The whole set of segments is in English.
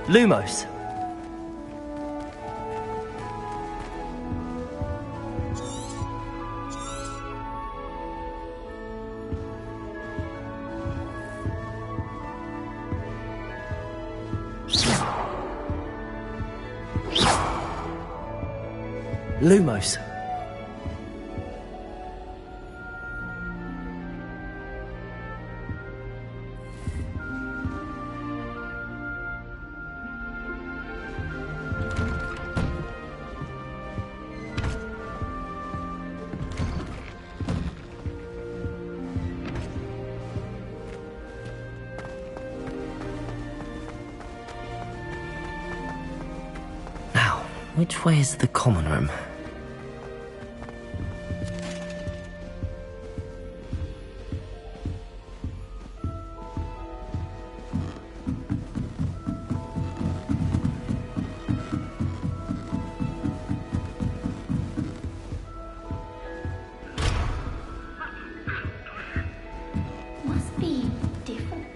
Lumos. Lumos. Which way is the common room? Must be different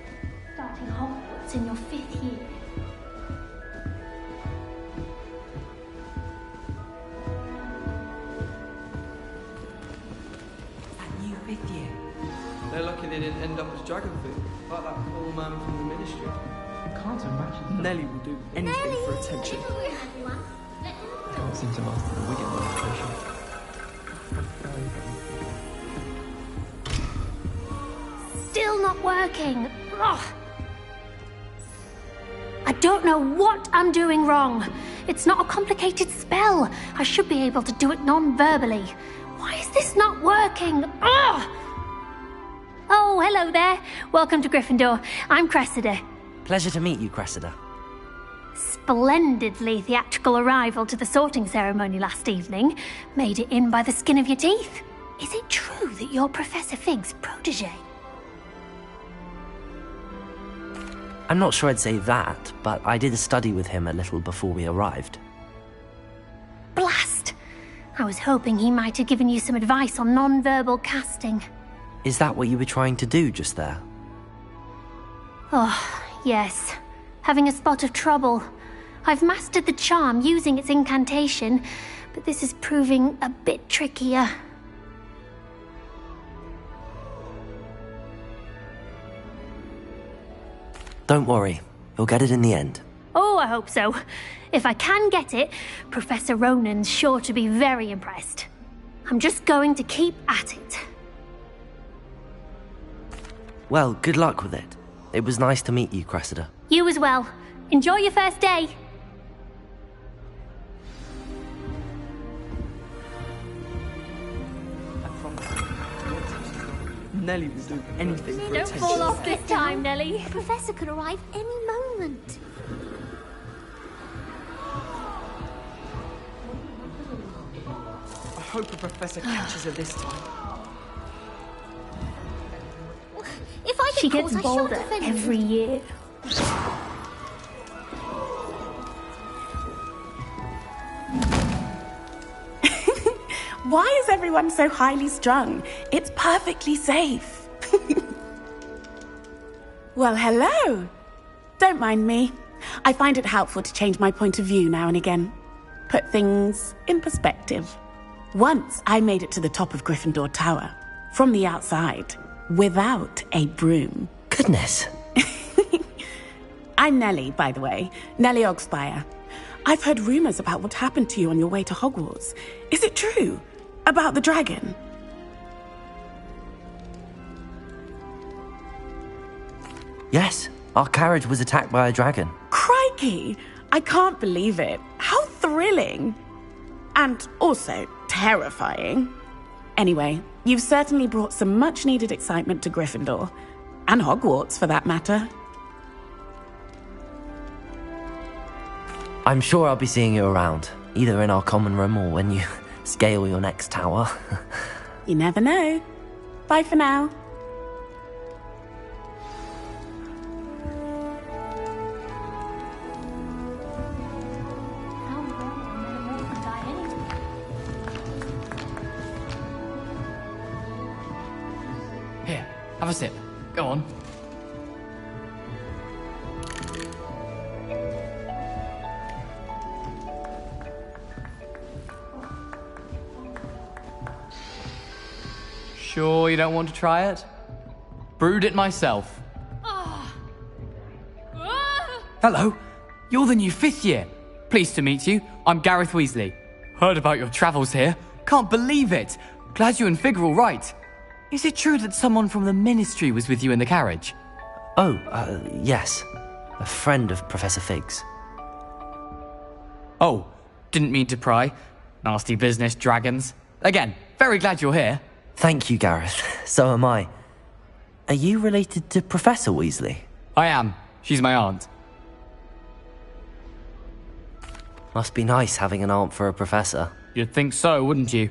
starting Hogwarts in your 5th year. They're lucky they didn't end up as dragon food, like that poor man from the ministry. I can't imagine. Nelly will do anything for attention. I can't seem to master the Wigan meditation. Still not working. Ugh. I don't know what I'm doing wrong. It's not a complicated spell. I should be able to do it non-verbally. Why is this not working? Ugh! Oh, hello there. Welcome to Gryffindor. I'm Cressida. Pleasure to meet you, Cressida. Splendidly theatrical arrival to the sorting ceremony last evening. Made it in by the skin of your teeth. Is it true that you're Professor Fig's protege? I'm not sure I'd say that, but I did study with him a little before we arrived. Blast! I was hoping he might have given you some advice on non-verbal casting. Is that what you were trying to do just there? Oh, yes. Having a spot of trouble. I've mastered the charm using its incantation, but this is proving a bit trickier. Don't worry, you'll get it in the end. Oh, I hope so. If I can get it, Professor Ronan's sure to be very impressed. I'm just going to keep at it. Well, good luck with it. It was nice to meet you, Cressida. You as well. Enjoy your first day. Nelly will do anything for Don't attention. fall off this time, Nelly. The Professor could arrive any moment. I hope the Professor catches her this time. If I She get gets caught, I bolder shan't defend every year. Why is everyone so highly strung? It's perfectly safe. Well, hello. Don't mind me. I find it helpful to change my point of view now and again. Put things in perspective. Once I made it to the top of Gryffindor Tower, from the outside, without a broom. Goodness. I'm Nellie, by the way. Nellie Ogspire. I've heard rumors about what happened to you on your way to Hogwarts. Is it true? About the dragon? Yes, our carriage was attacked by a dragon. Crikey! I can't believe it. How thrilling! And also terrifying. Anyway, you've certainly brought some much-needed excitement to Gryffindor. And Hogwarts, for that matter. I'm sure I'll be seeing you around, either in our common room or when you scale your next tower. You never know. Bye for now. Here, have a sip. Go on. Sure you don't want to try it? Brewed it myself. Hello, you're the new 5th year. Pleased to meet you. I'm Gareth Weasley. Heard about your travels here. Can't believe it. Glad you and Fig are all right. Is it true that someone from the Ministry was with you in the carriage? Oh, yes. A friend of Professor Fig's. Oh, didn't mean to pry. Nasty business, dragons. Again, very glad you're here. Thank you, Gareth. So am I. Are you related to Professor Weasley? I am. She's my aunt. Must be nice having an aunt for a professor. You'd think so, wouldn't you?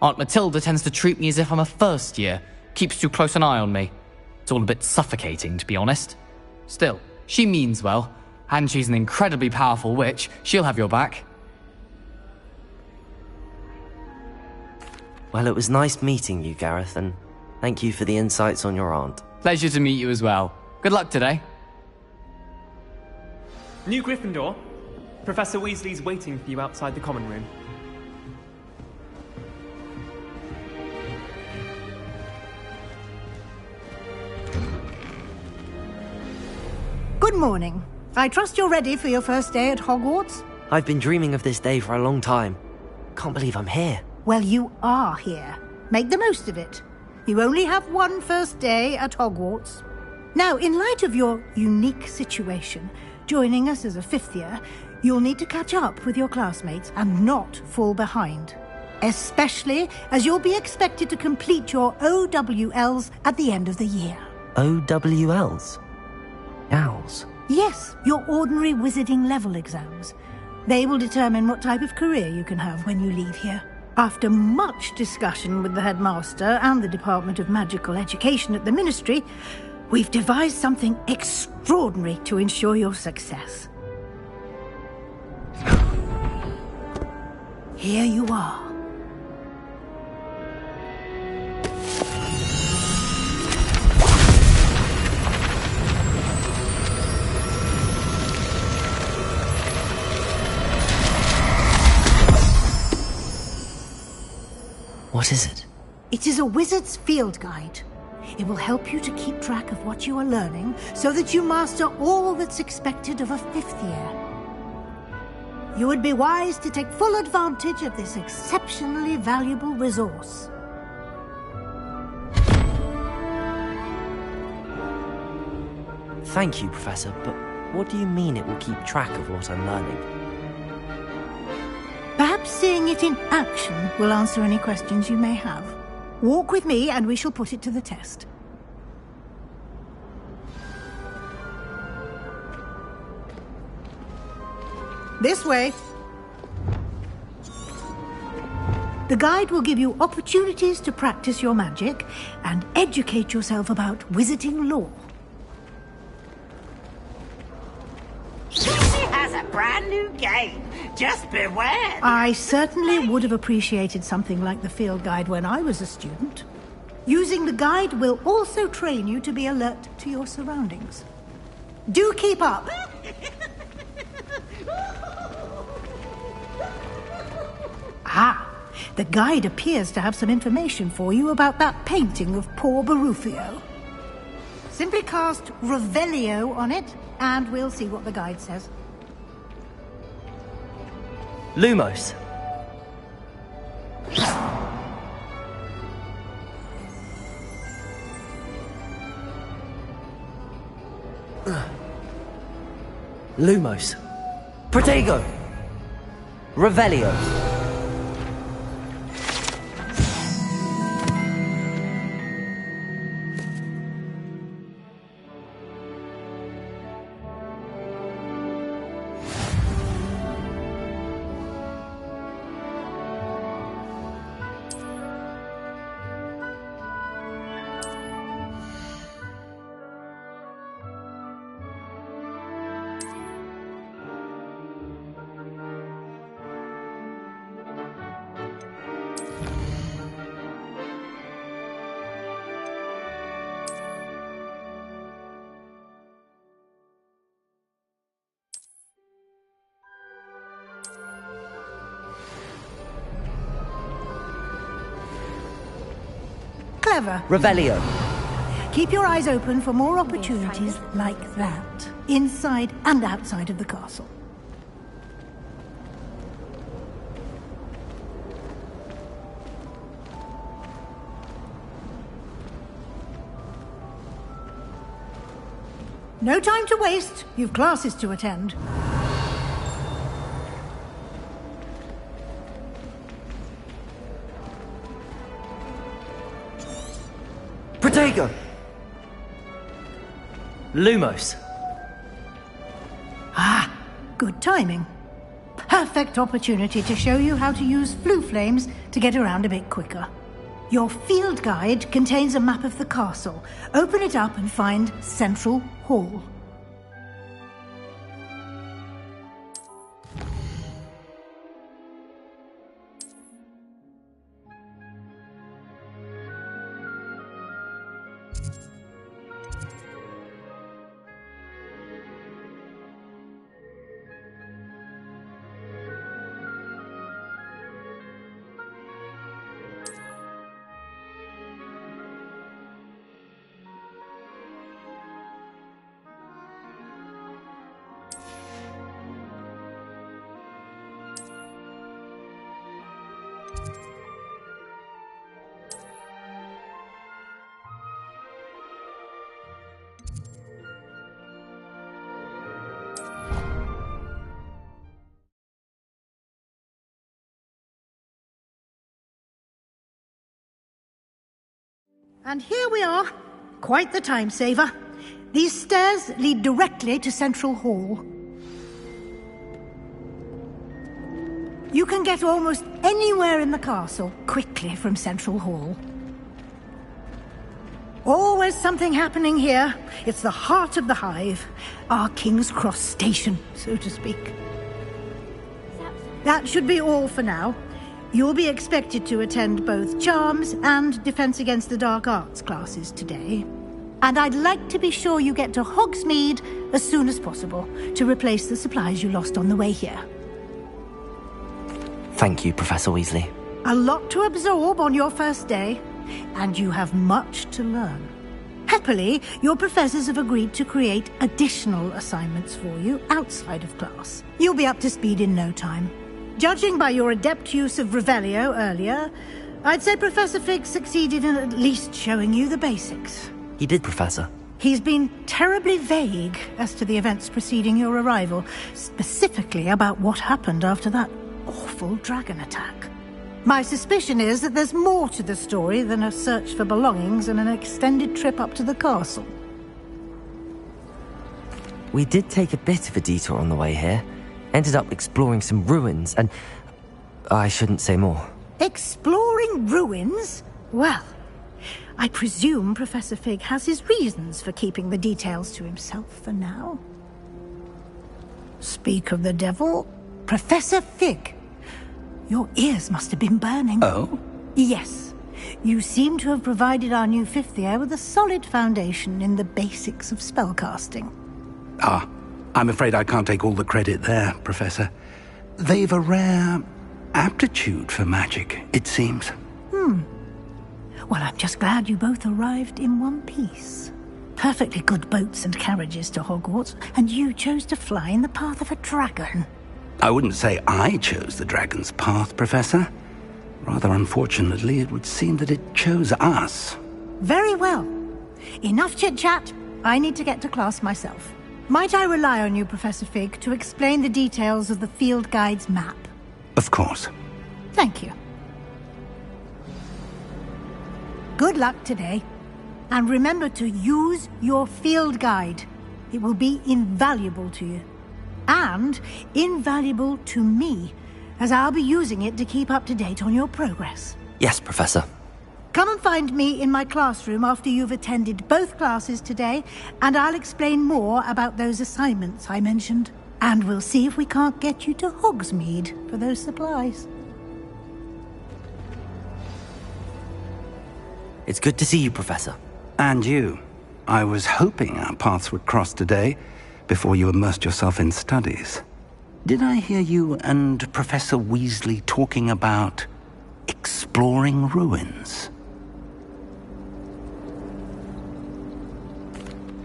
Aunt Matilda tends to treat me as if I'm a first year. Keeps too close an eye on me. It's all a bit suffocating, to be honest. Still, she means well. And she's an incredibly powerful witch. She'll have your back. Well, it was nice meeting you, Gareth, and thank you for the insights on your aunt. Pleasure to meet you as well. Good luck today. New Gryffindor. Professor Weasley's waiting for you outside the common room. Good morning. I trust you're ready for your first day at Hogwarts? I've been dreaming of this day for a long time. Can't believe I'm here. Well, you are here. Make the most of it. You only have one first day at Hogwarts. Now, in light of your unique situation, joining us as a 5th year, you'll need to catch up with your classmates and not fall behind. Especially as you'll be expected to complete your OWLs at the end of the year. OWLs? Owls? Yes, your ordinary wizarding level exams. They will determine what type of career you can have when you leave here. After much discussion with the headmaster and the Department of Magical Education at the Ministry, we've devised something extraordinary to ensure your success. Here you are. What is it? It is a wizard's field guide. It will help you to keep track of what you are learning so that you master all that's expected of a 5th year. You would be wise to take full advantage of this exceptionally valuable resource. Thank you, Professor, but what do you mean it will keep track of what I'm learning? Perhaps seeing it in action will answer any questions you may have. Walk with me and we shall put it to the test. This way. The guide will give you opportunities to practice your magic and educate yourself about wizarding lore. She has a brand new game. Just beware. I certainly would have appreciated something like the field guide when I was a student. Using the guide will also train you to be alert to your surroundings. Do keep up. The guide appears to have some information for you about that painting of poor Barufio. Simply cast Revelio on it, and we'll see what the guide says. Lumos. Lumos. Protego. Revelio. Clever. Revelio. Keep your eyes open for more opportunities like that, inside and outside of the castle. No time to waste. You've classes to attend. Protego. Lumos. Ah, good timing. Perfect opportunity to show you how to use flue flames to get around a bit quicker. Your field guide contains a map of the castle. Open it up and find Central Hall. And here we are. Quite the time saver. These stairs lead directly to Central Hall. You can get almost anywhere in the castle quickly from Central Hall. Always something happening here. It's the heart of the Hive. Our King's Cross station, so to speak. That should be all for now. You'll be expected to attend both Charms and Defense Against the Dark Arts classes today. And I'd like to be sure you get to Hogsmeade as soon as possible to replace the supplies you lost on the way here. Thank you, Professor Weasley. A lot to absorb on your first day, and you have much to learn. Happily, your professors have agreed to create additional assignments for you outside of class. You'll be up to speed in no time. Judging by your adept use of Revelio earlier, I'd say Professor Fig succeeded in at least showing you the basics. He did, Professor. He's been terribly vague as to the events preceding your arrival, specifically about what happened after that awful dragon attack. My suspicion is that there's more to the story than a search for belongings and an extended trip up to the castle. We did take a bit of a detour on the way here. Ended up exploring some ruins, and I shouldn't say more. Exploring ruins? Well, I presume Professor Fig has his reasons for keeping the details to himself for now. Speak of the devil, Professor Fig. Your ears must have been burning. Oh? Yes. You seem to have provided our new fifth year with a solid foundation in the basics of spellcasting. Ah, I'm afraid I can't take all the credit there, Professor. They've a rare aptitude for magic, it seems. Well, I'm just glad you both arrived in one piece. Perfectly good boats and carriages to Hogwarts, and you chose to fly in the path of a dragon. I wouldn't say I chose the dragon's path, Professor. Rather unfortunately, it would seem that it chose us. Very well. Enough chit-chat. I need to get to class myself. Might I rely on you, Professor Fig, to explain the details of the field guide's map? Of course. Thank you. Good luck today. And remember to use your field guide. It will be invaluable to you. And invaluable to me, as I'll be using it to keep up to date on your progress. Yes, Professor. Come and find me in my classroom after you've attended both classes today, and I'll explain more about those assignments I mentioned. And we'll see if we can't get you to Hogsmeade for those supplies. It's good to see you, Professor. And you. I was hoping our paths would cross today, before you immersed yourself in studies. Did I hear you and Professor Weasley talking about exploring ruins?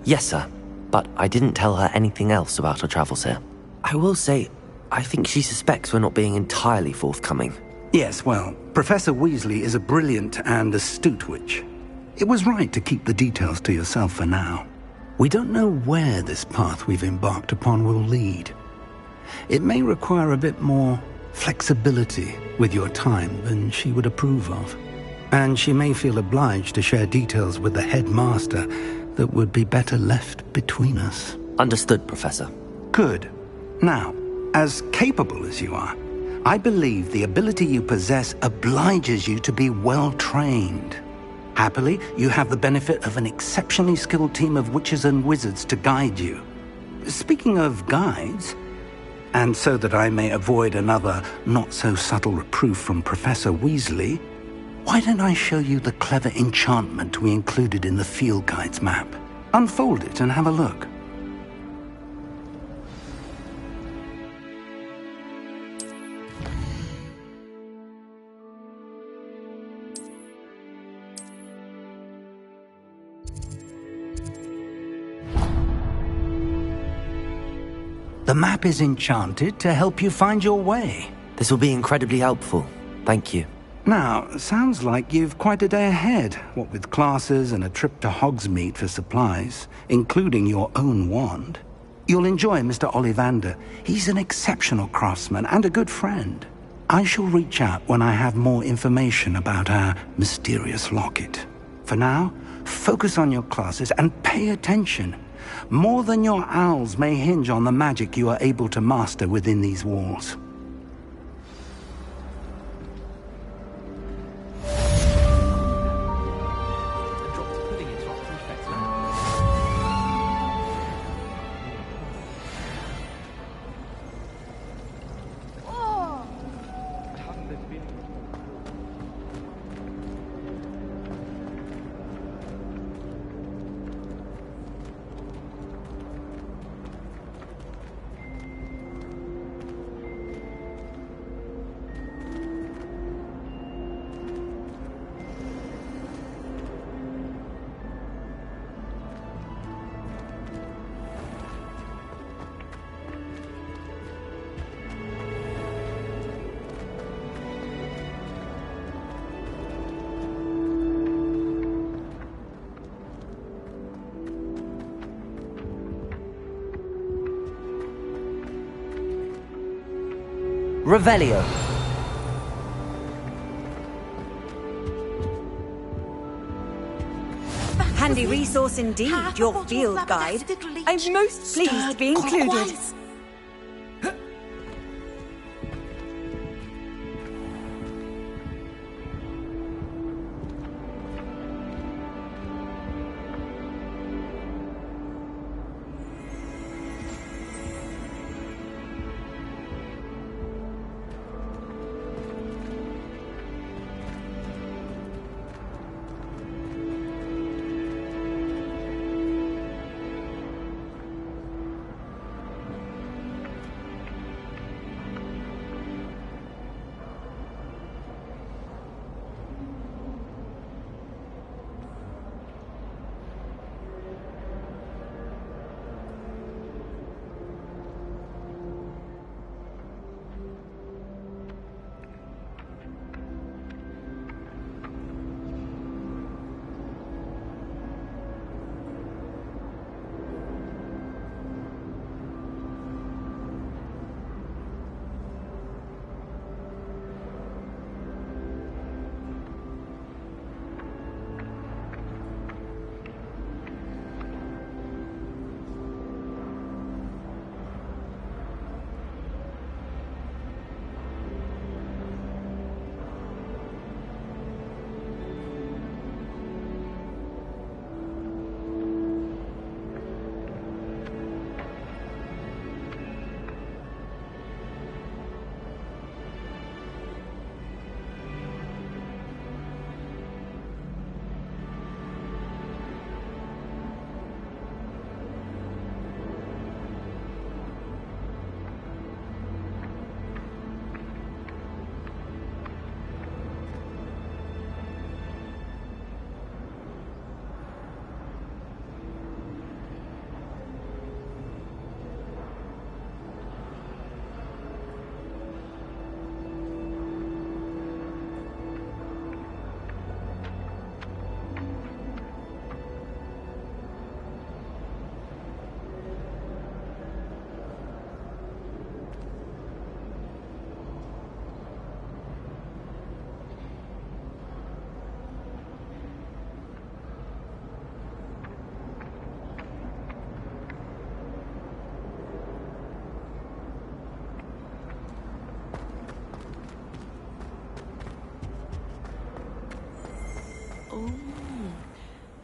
Yes, sir. But I didn't tell her anything else about her travels here. I will say, I think she suspects we're not being entirely forthcoming. Yes, well, Professor Weasley is a brilliant and astute witch. It was right to keep the details to yourself for now. We don't know where this path we've embarked upon will lead. It may require a bit more flexibility with your time than she would approve of. And she may feel obliged to share details with the headmaster that would be better left between us. Understood, Professor. Good. Now, as capable as you are, I believe the ability you possess obliges you to be well-trained. Happily, you have the benefit of an exceptionally skilled team of witches and wizards to guide you. Speaking of guides, and so that I may avoid another not-so-subtle reproof from Professor Weasley, why don't I show you the clever enchantment we included in the field guide's map? Unfold it and have a look. The map is enchanted to help you find your way. This will be incredibly helpful. Thank you. Now, sounds like you've quite a day ahead, what with classes and a trip to Hogsmeade for supplies, including your own wand. You'll enjoy Mr. Ollivander. He's an exceptional craftsman and a good friend. I shall reach out when I have more information about our mysterious locket. For now, focus on your classes and pay attention. More than your owls may hinge on the magic you are able to master within these walls. Revelio. Handy resource indeed, your field guide. I'm most pleased to be included.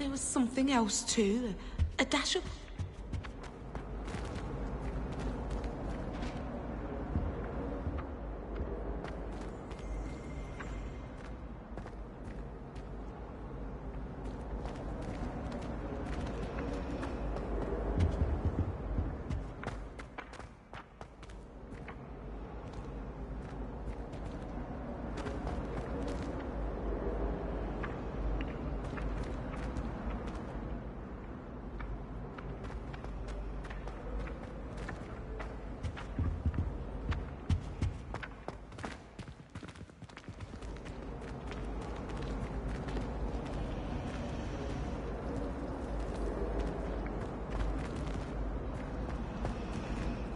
there was something else too. A dash of...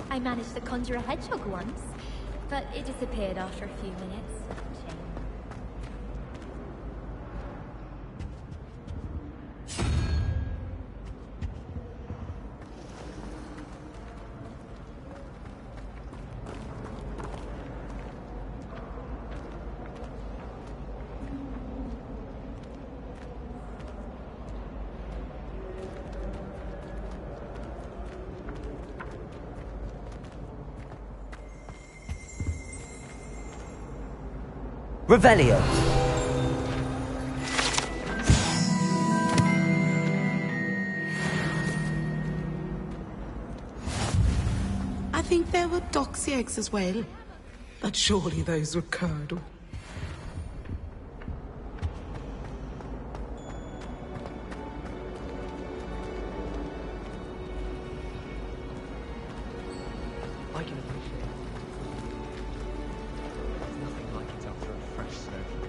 I managed to conjure a hedgehog once, but it disappeared after a few minutes. Shame. Revelio. I think there were doxy eggs as well. But surely those were curdle. I can appreciate it. There's nothing like it after a fresh snowflake.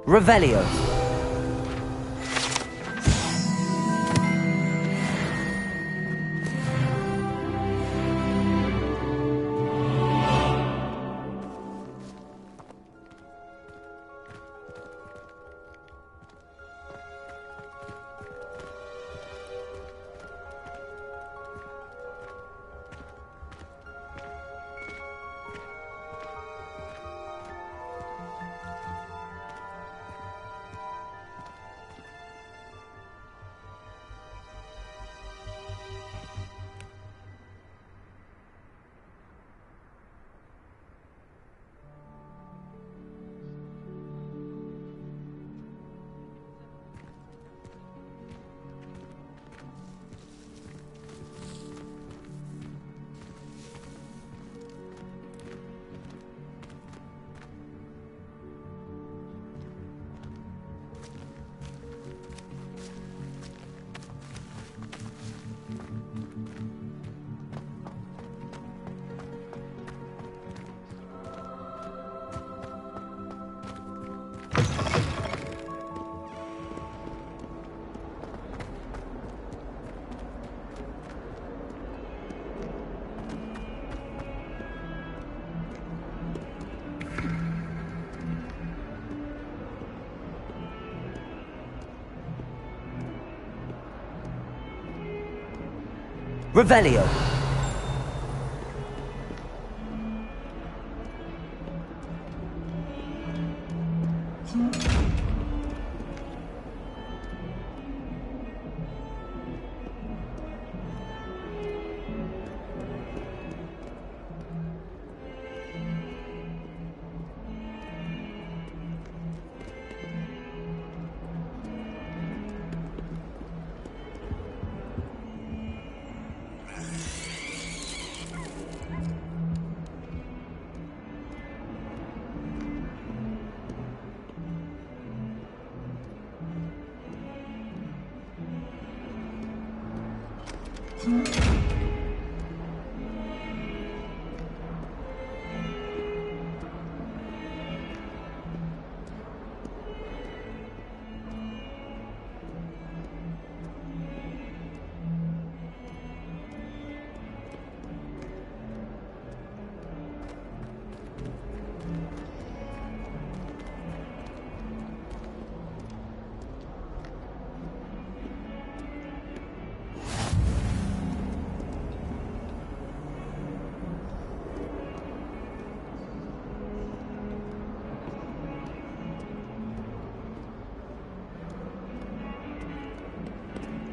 Revelio. Revelio.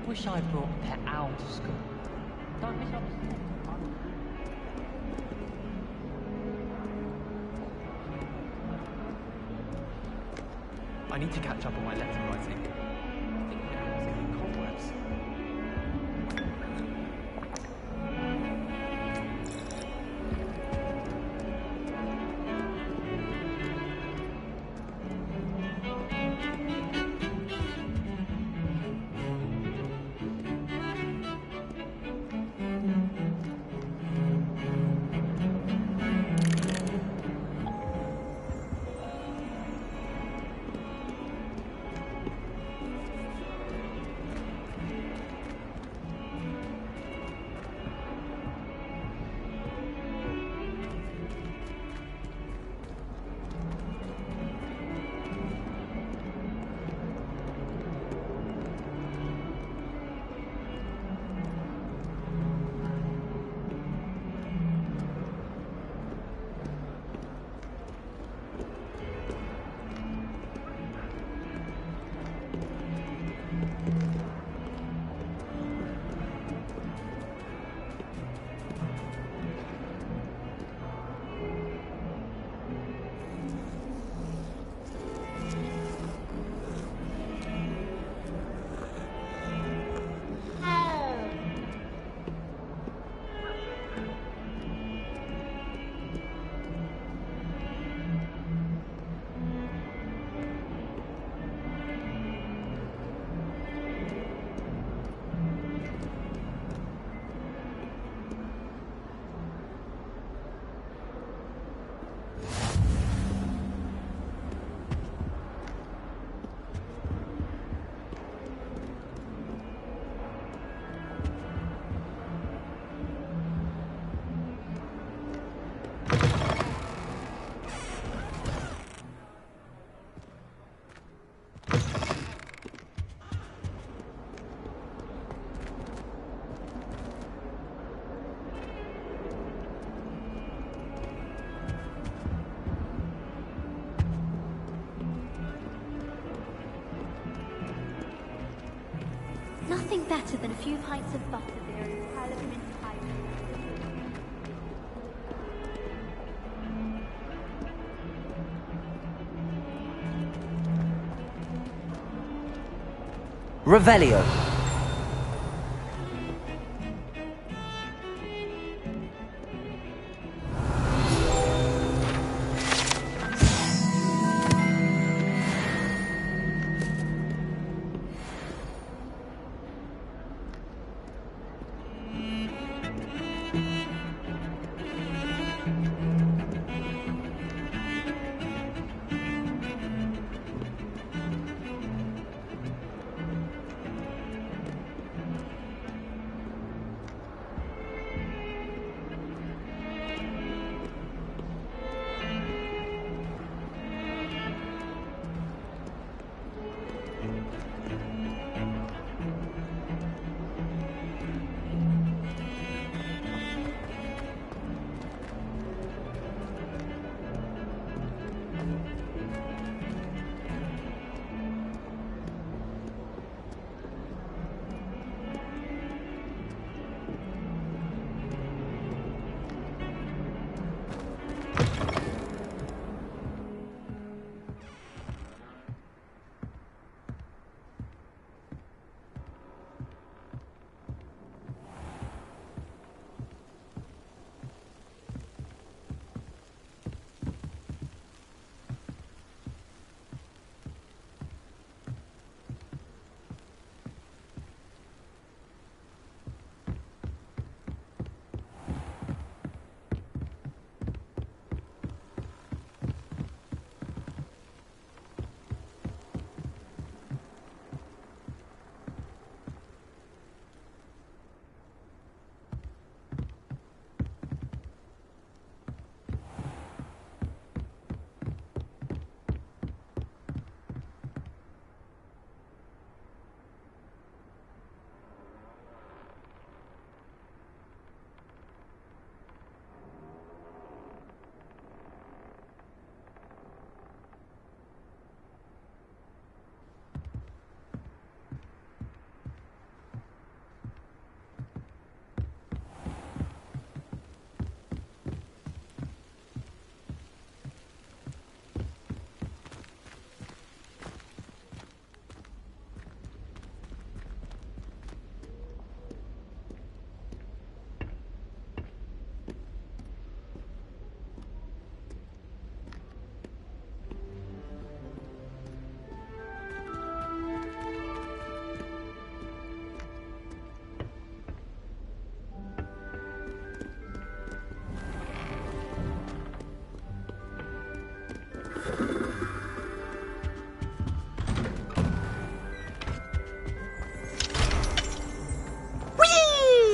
Wish I brought a pet owl to school. Don't misunderstand. I need to catch up on my letter writing. I think I was in cobwebs. Nothing better than a few pints of butterbeer and a pile of mince pies. Revelio.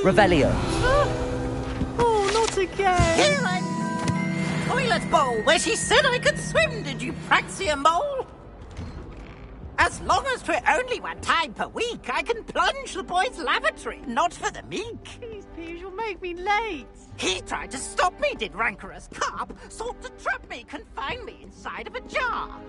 Revelio. Oh, not again. Here toilet bowl where she said I could swim, did you praxia mole? As long as 'twere only one time per week, I can plunge the boy's lavatory, not for the meek. Please, please, you'll make me late. He tried to stop me, did rancorous carp, sought to trap me, confine me inside of a jar.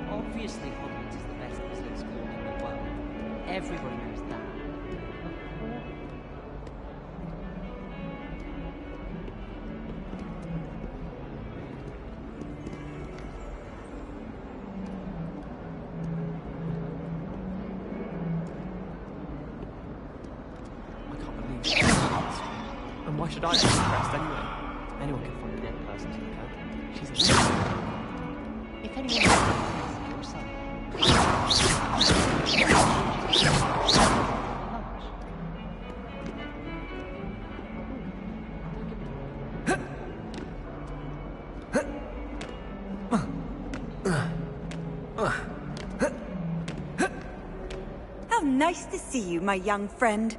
Obviously, Hogwarts is the best wizarding school in the world. Everybody knows that. I can't believe she's impressed. And why should I be impressed anyway? Anyone can find a dead person to look at. She's a if anyone How nice to see you, my young friend.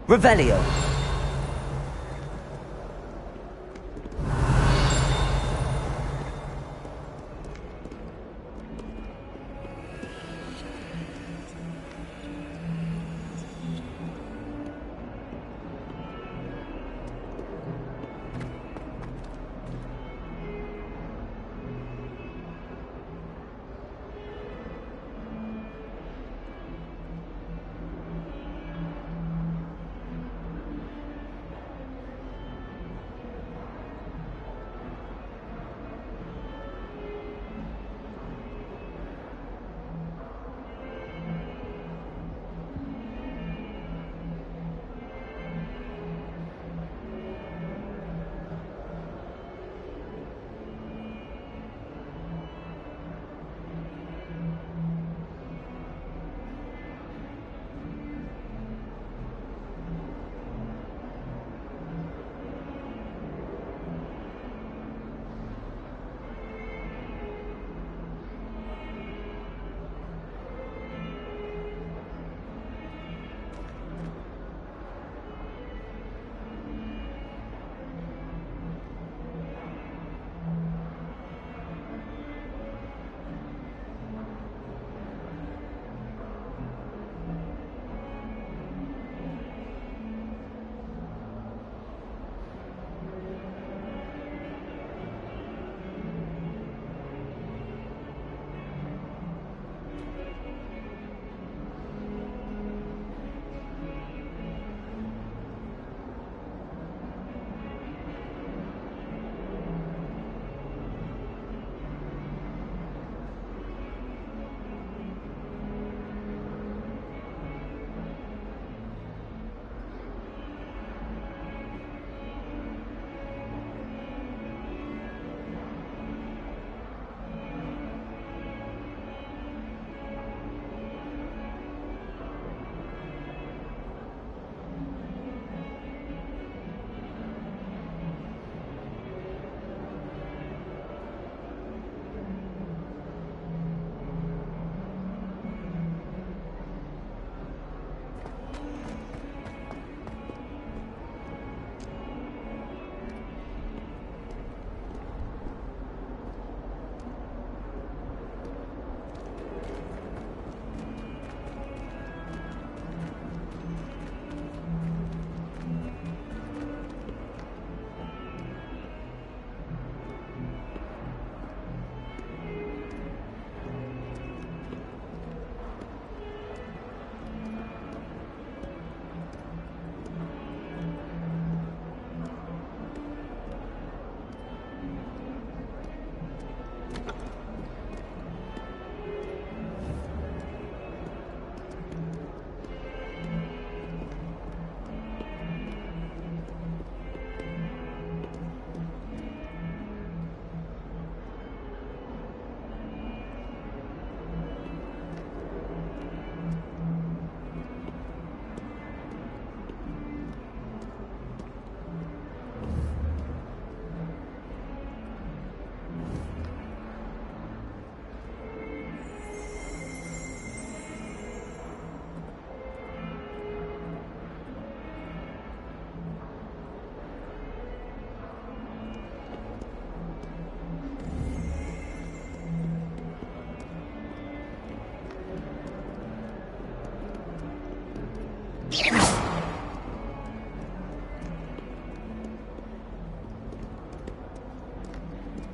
Revelio.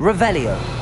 Revelio.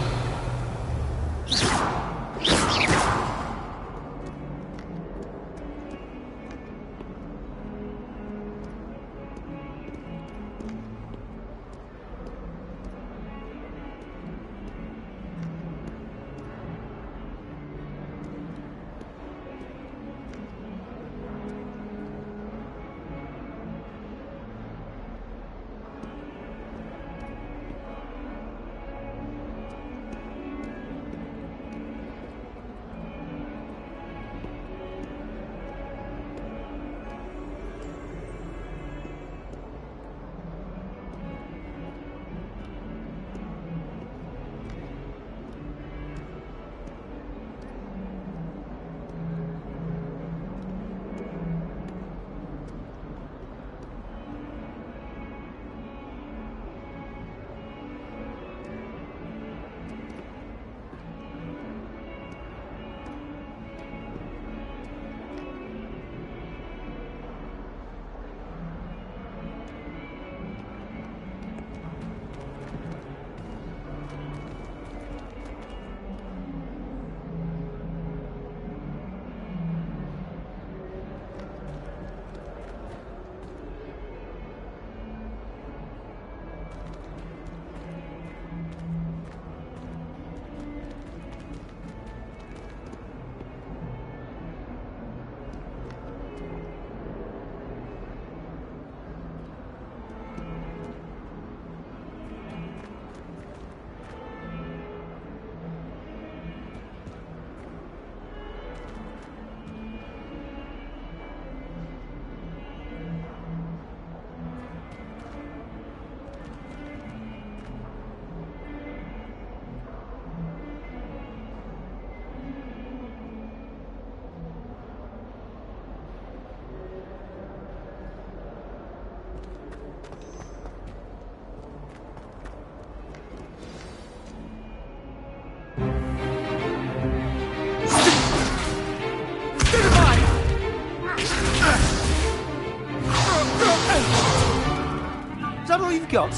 got?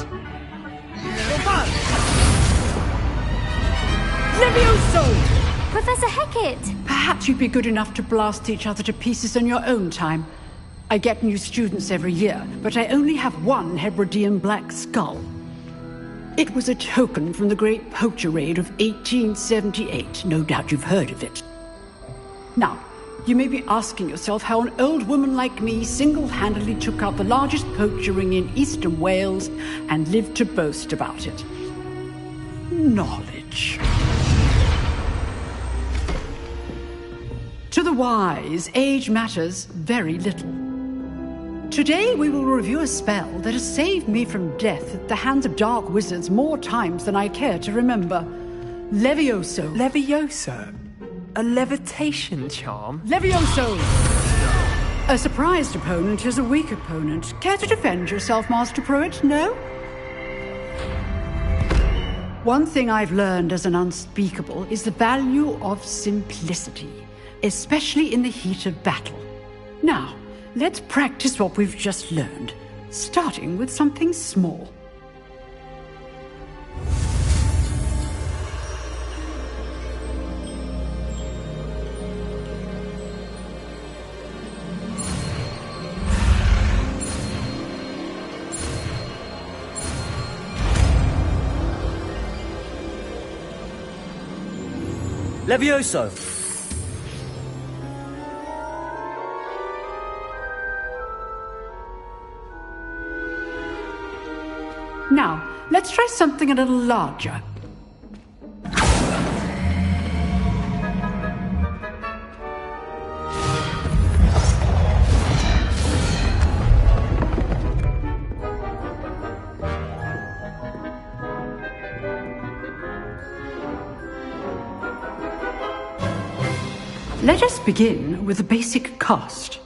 Levioso! Professor Hecat! Perhaps you'd be good enough to blast each other to pieces on your own time. I get new students every year, but I only have one Hebridean black skull. It was a token from the Great Poacher Raid of 1878. No doubt you've heard of it. Now, you may be asking yourself how an old woman like me single-handedly took out the largest poacher ring in eastern Wales and lived to boast about it. Knowledge. To the wise, age matters very little. Today we will review a spell that has saved me from death at the hands of dark wizards more times than I care to remember. Levioso. Levioso? A levitation charm? Levioso! A surprised opponent is a weak opponent. Care to defend yourself, Master Pruitt? No? One thing I've learned as an unspeakable is the value of simplicity, especially in the heat of battle. Now, let's practice what we've just learned, starting with something small. Levioso! Now, let's try something a little larger. Let us begin with the basic cast.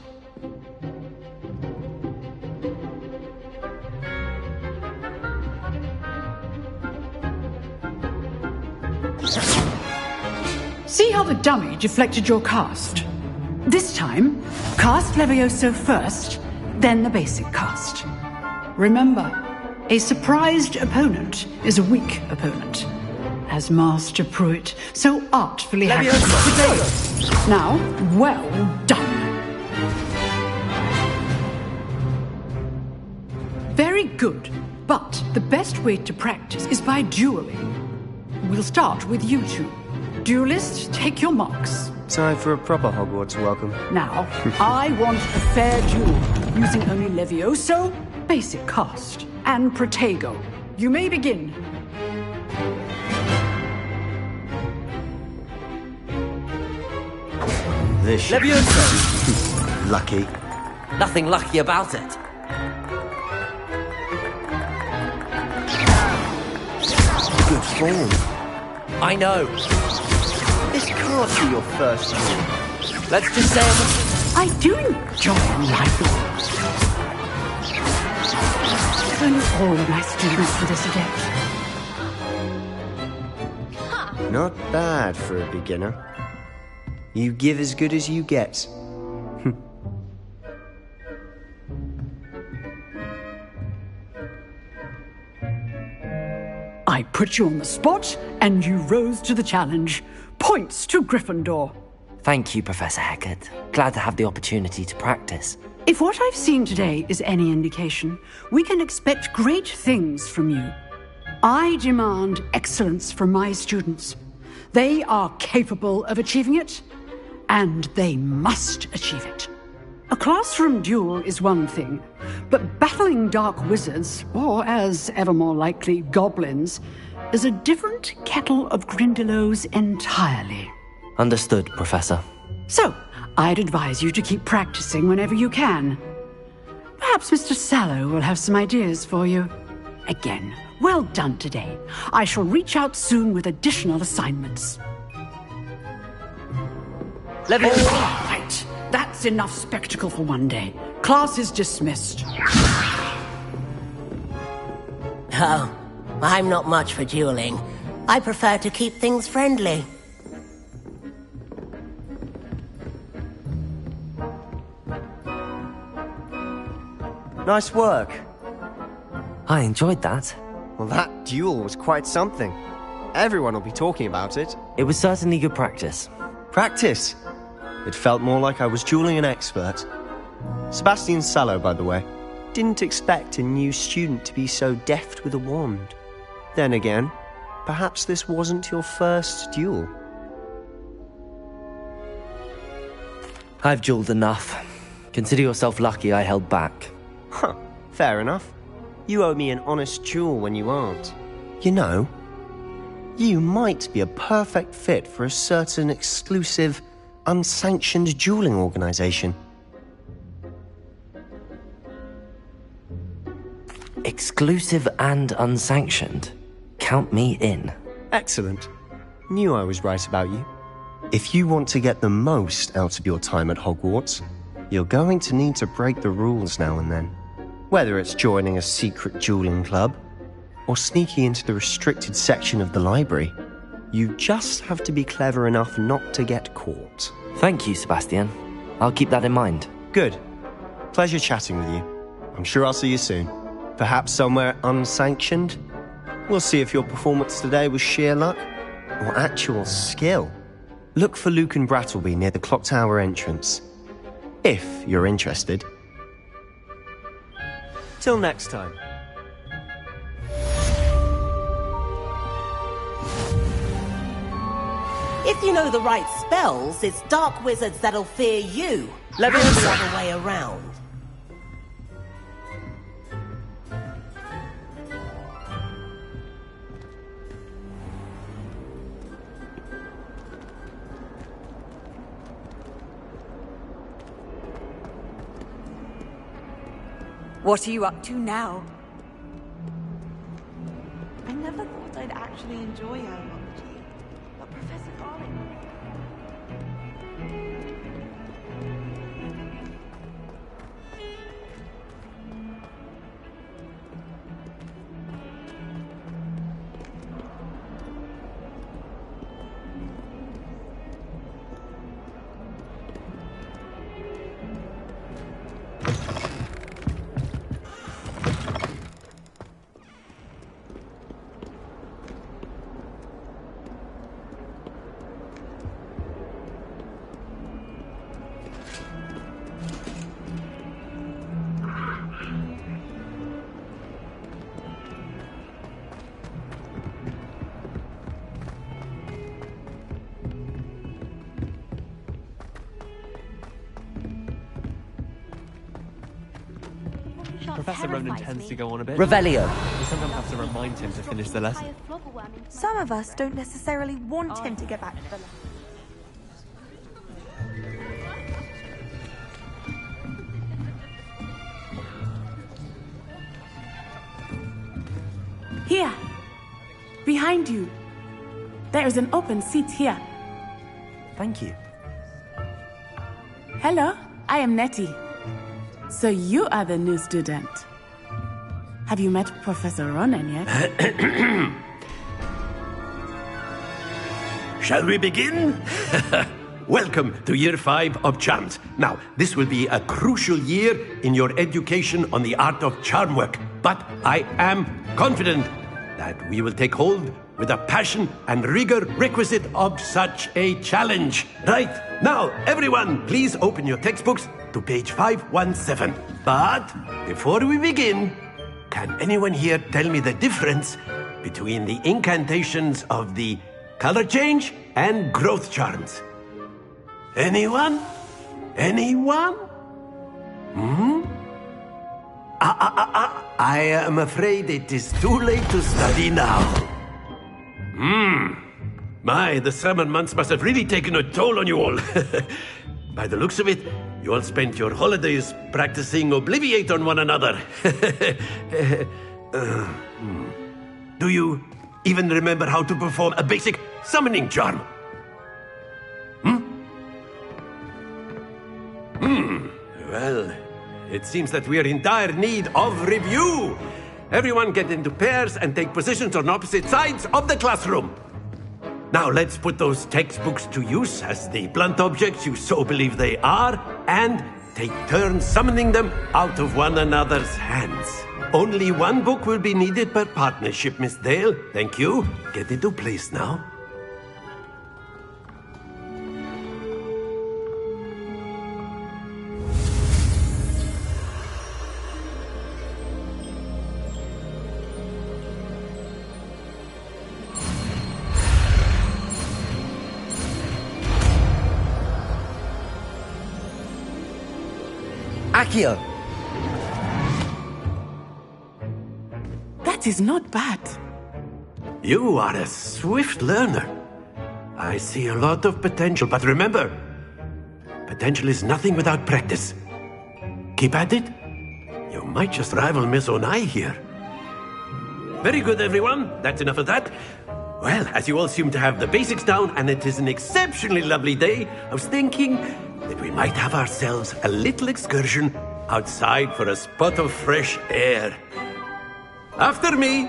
See how the dummy deflected your cast? This time, cast Levioso first, then the basic cast. Remember, a surprised opponent is a weak opponent. as Master Pruitt so artfully has. Now, well done. Very good, but the best way to practice is by dueling. We'll start with you two. Duelists, take your marks. Time for a proper Hogwarts welcome. Now, I want a fair duel, using only Levioso, basic cast, and Protego. You may begin. This Levioso! Lucky. Nothing lucky about it. Good form. I know. This can't be your first duel. Let's just say I do enjoy life. If only all my students were this adept. Not bad for a beginner. You give as good as you get. I put you on the spot, and you rose to the challenge. Points to Gryffindor. Thank you, Professor Hecat. Glad to have the opportunity to practice. If what I've seen today is any indication, we can expect great things from you. I demand excellence from my students. They are capable of achieving it, and they must achieve it. A classroom duel is one thing, but battling dark wizards, or as ever more likely, goblins, is a different kettle of Grindylows entirely. Understood, Professor. So, I'd advise you to keep practicing whenever you can. Perhaps Mr. Sallow will have some ideas for you. Again, well done today. I shall reach out soon with additional assignments. All right, that's enough spectacle for one day. Class is dismissed. Oh, I'm not much for dueling. I prefer to keep things friendly. Nice work. I enjoyed that. Well, that duel was quite something. Everyone will be talking about it. It was certainly good practice. Practice? It felt more like I was dueling an expert. Sebastian Sallow, by the way. Didn't expect a new student to be so deft with a wand. Then again, perhaps this wasn't your first duel. I've dueled enough. Consider yourself lucky I held back. Huh, fair enough. You owe me an honest duel when you aren't. You know, you might be a perfect fit for a certain exclusive, unsanctioned dueling organization. Exclusive and unsanctioned? Count me in. Excellent. Knew I was right about you. If you want to get the most out of your time at Hogwarts, you're going to need to break the rules now and then. Whether it's joining a secret dueling club, or sneaking into the restricted section of the library, you just have to be clever enough not to get caught. Thank you, Sebastian. I'll keep that in mind. Good. Pleasure chatting with you. I'm sure I'll see you soon. Perhaps somewhere unsanctioned? We'll see if your performance today was sheer luck, or actual skill. Look for Luke and Brattleby near the Clock Tower entrance. If you're interested. Till next time. If you know the right spells, it's dark wizards that'll fear you. Not the other way around. What are you up to now? I never thought I'd actually enjoy herbology, but Professor Garlick... Professor Ronan tends to go on a bit. Revelio. We sometimes have to remind him to finish the lesson. Some of us don't necessarily want him to get back to the lesson. Here. Behind you. There is an open seat here. Thank you. Hello, I am Nettie. So you are the new student. Have you met Professor Ronan yet? Shall we begin? Welcome to Year 5 of Charms. Now, this will be a crucial year in your education on the art of charm work, but I am confident that we will take hold with the passion and rigor requisite of such a challenge. Right, now, everyone, please open your textbooks to page 517. But before we begin, can anyone here tell me the difference between the incantations of the color change and growth charms? Anyone? Anyone? I am afraid it is too late to study now. My, the summer months must have really taken a toll on you all. By the looks of it, you all spent your holidays practicing Obliviate on one another. Do you even remember how to perform a basic summoning charm? Well, it seems that we are in dire need of review. Everyone get into pairs and take positions on opposite sides of the classroom. Now let's put those textbooks to use as the blunt objects you so believe they are, and take turns summoning them out of one another's hands. Only one book will be needed per partnership, Miss Dale. Thank you. Get into place now. Accio! That is not bad. You are a swift learner. I see a lot of potential, but remember, potential is nothing without practice. Keep at it. You might just rival Miss Onai here. Very good, everyone. That's enough of that. Well, as you all seem to have the basics down, and it is an exceptionally lovely day, I was thinking that we might have ourselves a little excursion outside for a spot of fresh air. After me.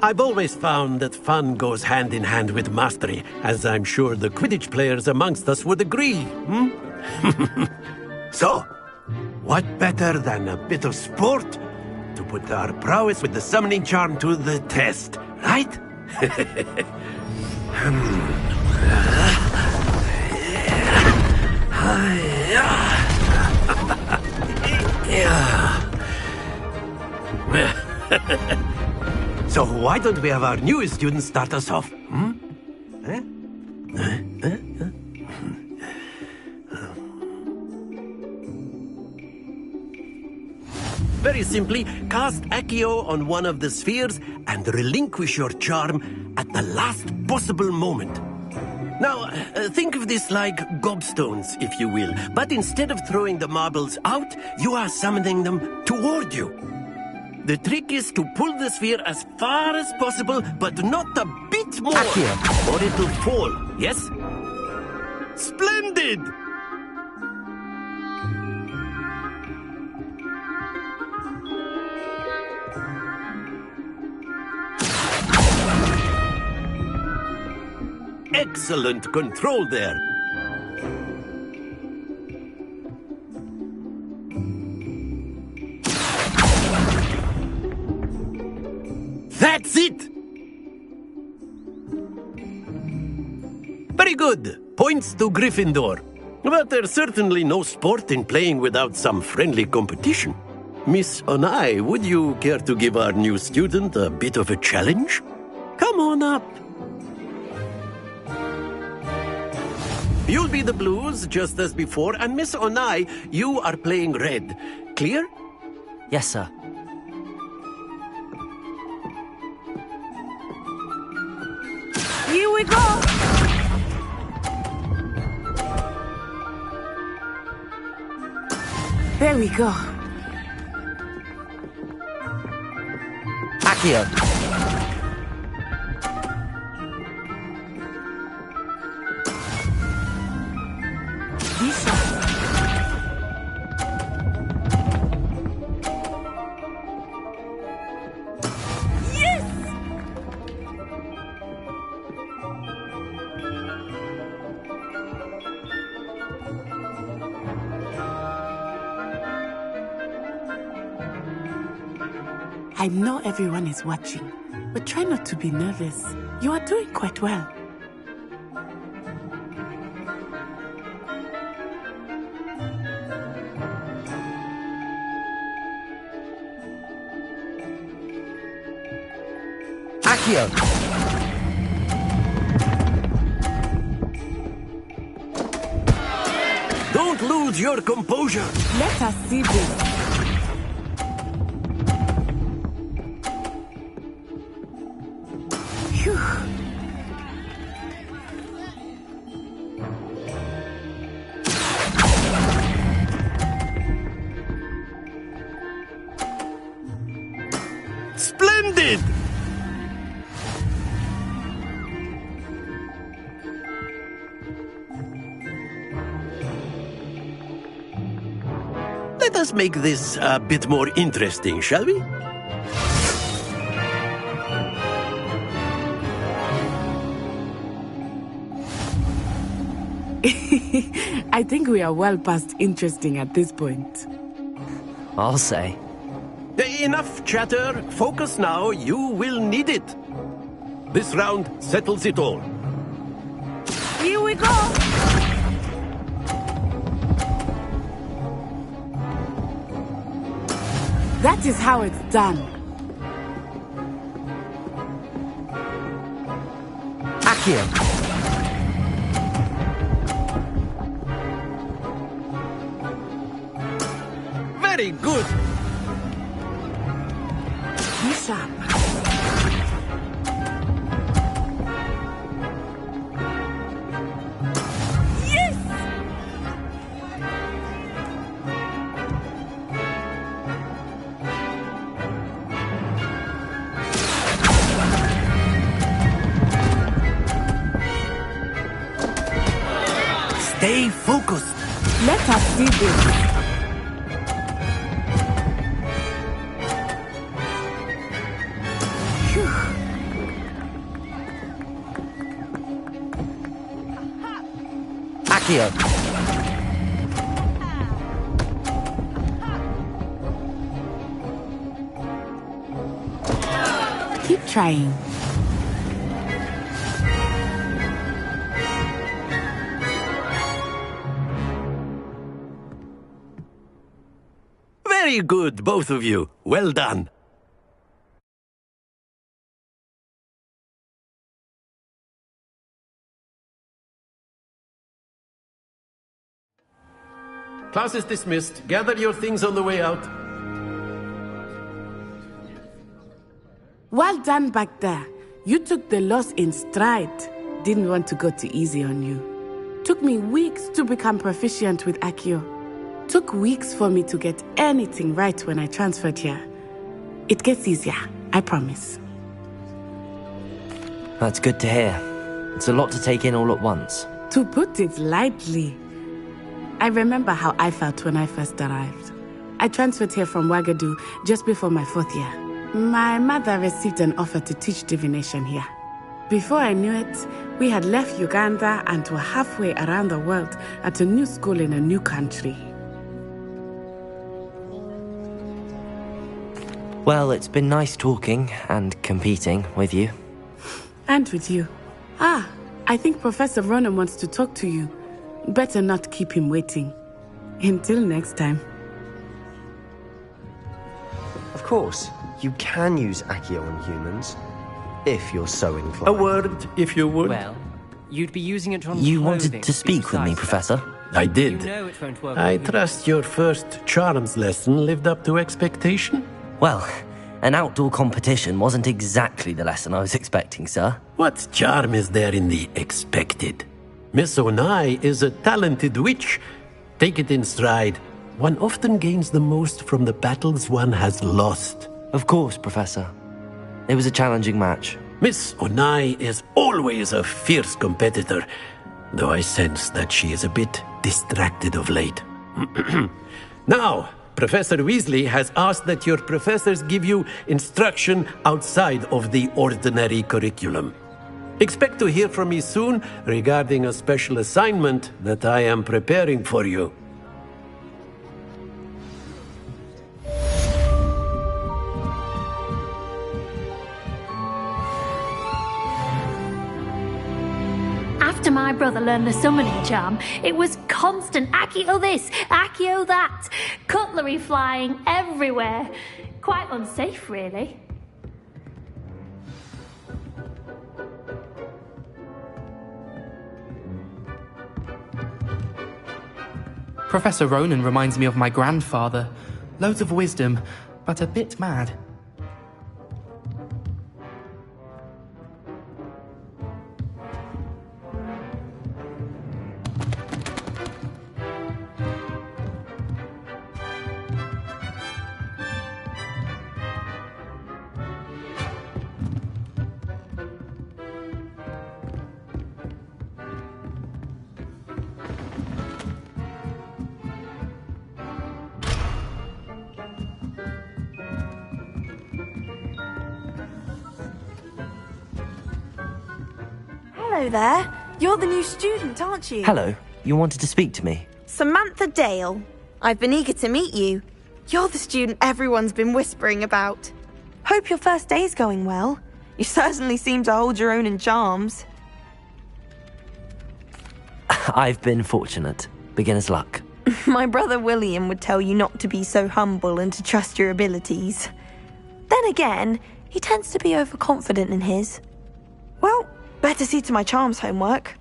I've always found that fun goes hand in hand with mastery, as I'm sure the Quidditch players amongst us would agree. So, what better than a bit of sport to put our prowess with the summoning charm to the test, right? So why don't we have our newest student start us off? Very simply, cast Accio on one of the spheres and relinquish your charm at the last possible moment. Now, think of this like gobstones, if you will, but instead of throwing the marbles out, you are summoning them toward you. The trick is to pull the sphere as far as possible, but not a bit more, or it'll fall, yes? Splendid! Excellent control there. That's it! Very good. Points to Gryffindor. But there's certainly no sport in playing without some friendly competition. Miss Onai, would you care to give our new student a bit of a challenge? Come on up. You'll be the blues, just as before, and Miss Onai, you are playing red. Clear? Yes, sir. Here we go! There we go. Accio. Lisa. Yes! I know everyone is watching, but try not to be nervous. You are doing quite well. Accio. Don't lose your composure. Let us see this. Phew. Splendid! Let us make this a bit more interesting, shall we? I think we are well past interesting at this point. I'll say. Enough chatter. Focus now. You will need it. This round settles it all. Here we go! That is how it's done. Accio. Very good. Be sharp. Yes! Stay focused. Let us see this. Accio. Keep trying. Very good, both of you. Well done. Class is dismissed. Gather your things on the way out. Well done back there. You took the loss in stride. Didn't want to go too easy on you. Took me weeks to become proficient with Accio. Took weeks for me to get anything right when I transferred here. It gets easier, I promise. That's good to hear. It's a lot to take in all at once. To put it lightly, I remember how I felt when I first arrived. I transferred here from Ouagadougou just before my 4th year. My mother received an offer to teach divination here. Before I knew it, we had left Uganda and were halfway around the world at a new school in a new country. Well, it's been nice talking and competing with you. And with you. I think Professor Ronan wants to talk to you. Better not keep him waiting. Until next time. course, you can use Accio on humans, if you're so inclined. A word, if you would. Well, you'd be using it on You clothing wanted to speak with me, Professor? I did. You know it won't work I on you. trust your first charms lesson lived up to expectation? Well, an outdoor competition wasn't exactly the lesson I was expecting, sir. What charm is there in the expected? Miss Onai is a talented witch. Take it in stride. One often gains the most from the battles one has lost. Of course, Professor. It was a challenging match. Miss Onai is always a fierce competitor, though I sense that she is a bit distracted of late. Now, Professor Weasley has asked that your professors give you instruction outside of the ordinary curriculum. Expect to hear from me soon regarding a special assignment that I am preparing for you. After my brother learned the summoning charm, it was constant Accio this, Accio that, cutlery flying everywhere. Quite unsafe, really. Professor Ronan reminds me of my grandfather. Loads of wisdom, but a bit mad. Hello there. You're the new student, aren't you? Hello, you wanted to speak to me? Samantha Dale. I've been eager to meet you. You're the student everyone's been whispering about. Hope your first day's going well. You certainly seem to hold your own in charms. I've been fortunate. Beginner's luck. My brother William would tell you not to be so humble and to trust your abilities. Then again, he tends to be overconfident in his. Well, better see to my charms homework.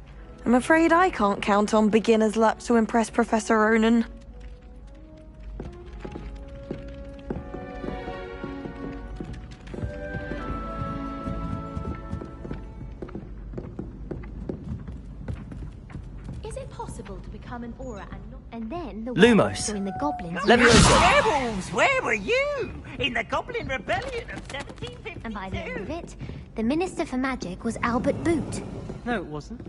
I'm afraid I can't count on beginner's luck to impress Professor Ronan. Is it possible to become an aura and then the Lumos. werewolves join the goblins? Werewolves, where were you? In the Goblin Rebellion of 1752? And by the end of it, the Minister for Magic was Albert Boot. No, it wasn't.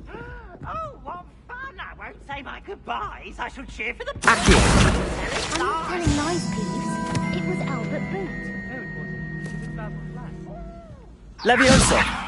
Oh, what fun! I won't say my goodbyes. I shall cheer for the... I'm not telling lies, Peeves. It was Albert Boot. No, it wasn't. It was Basil Flash. Leviosa!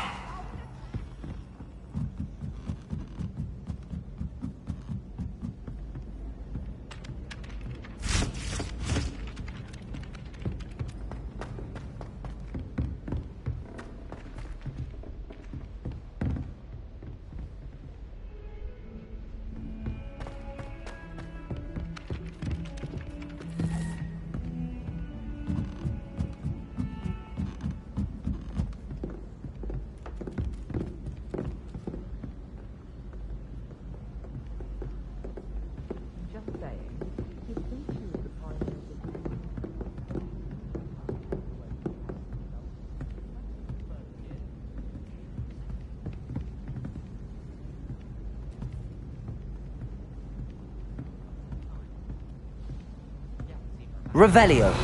Revelio.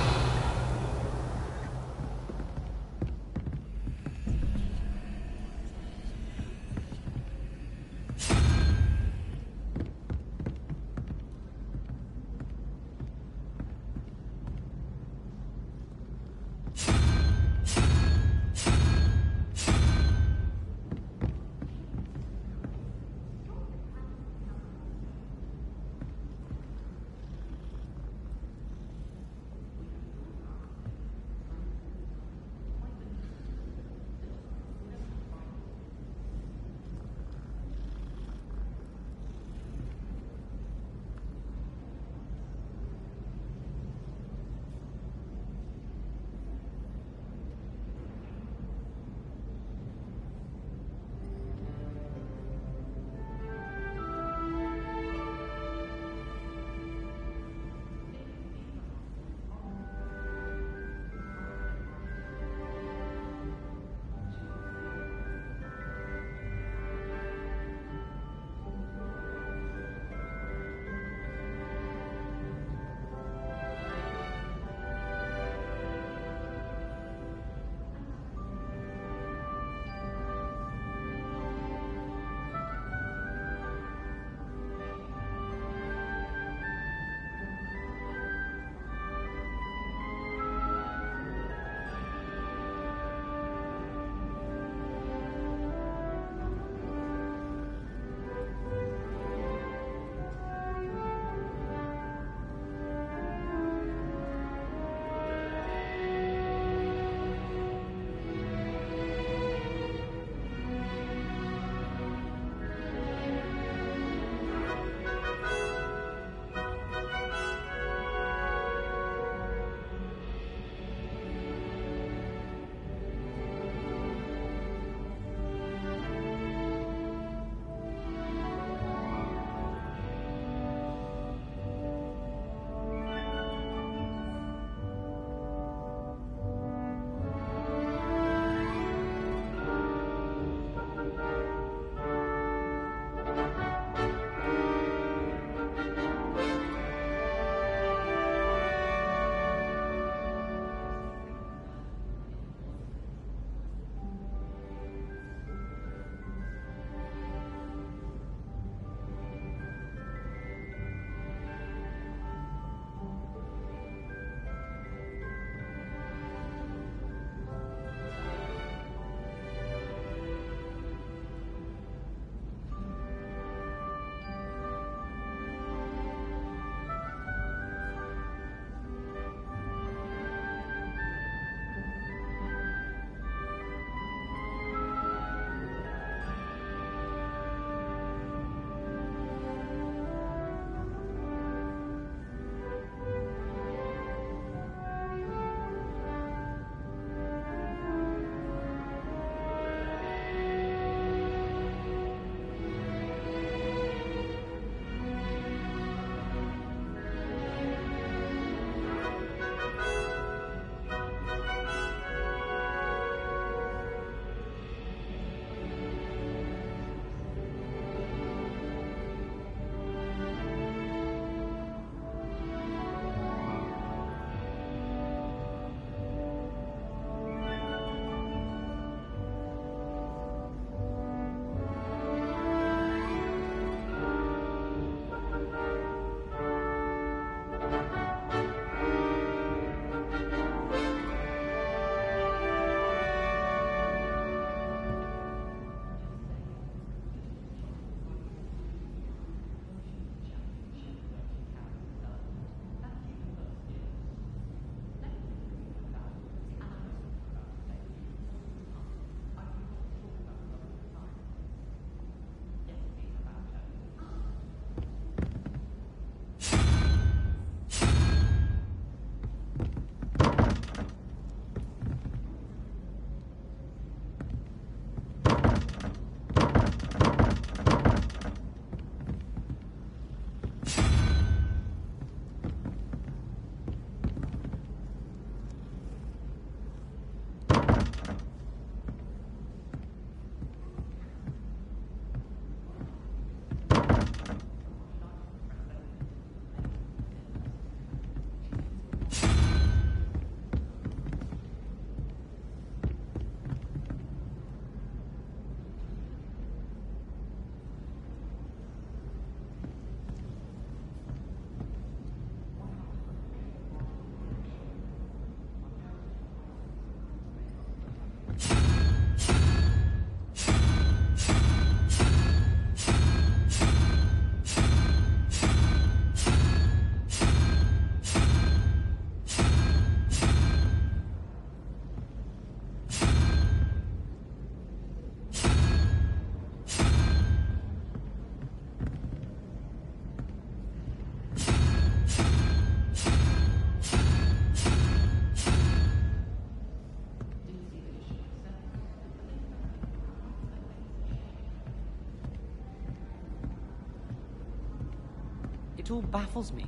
It all baffles me.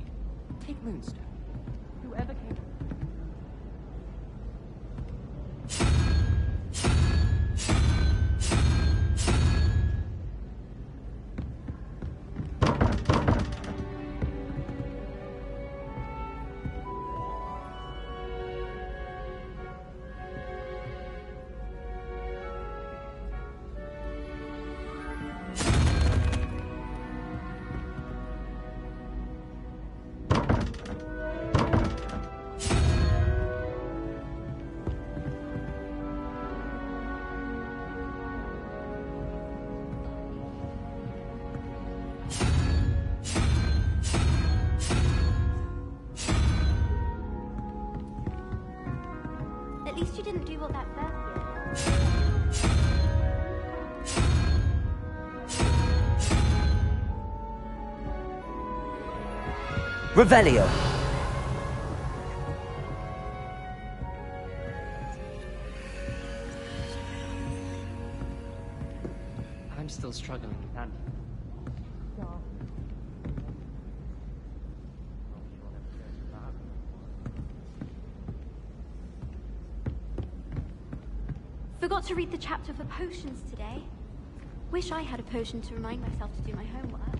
Take Moonstone. Whoever came... At least you didn't do what that first year. Revelio. I'm still struggling with Andy. Forgot to read the chapter for potions today. Wish I had a potion to remind myself to do my homework.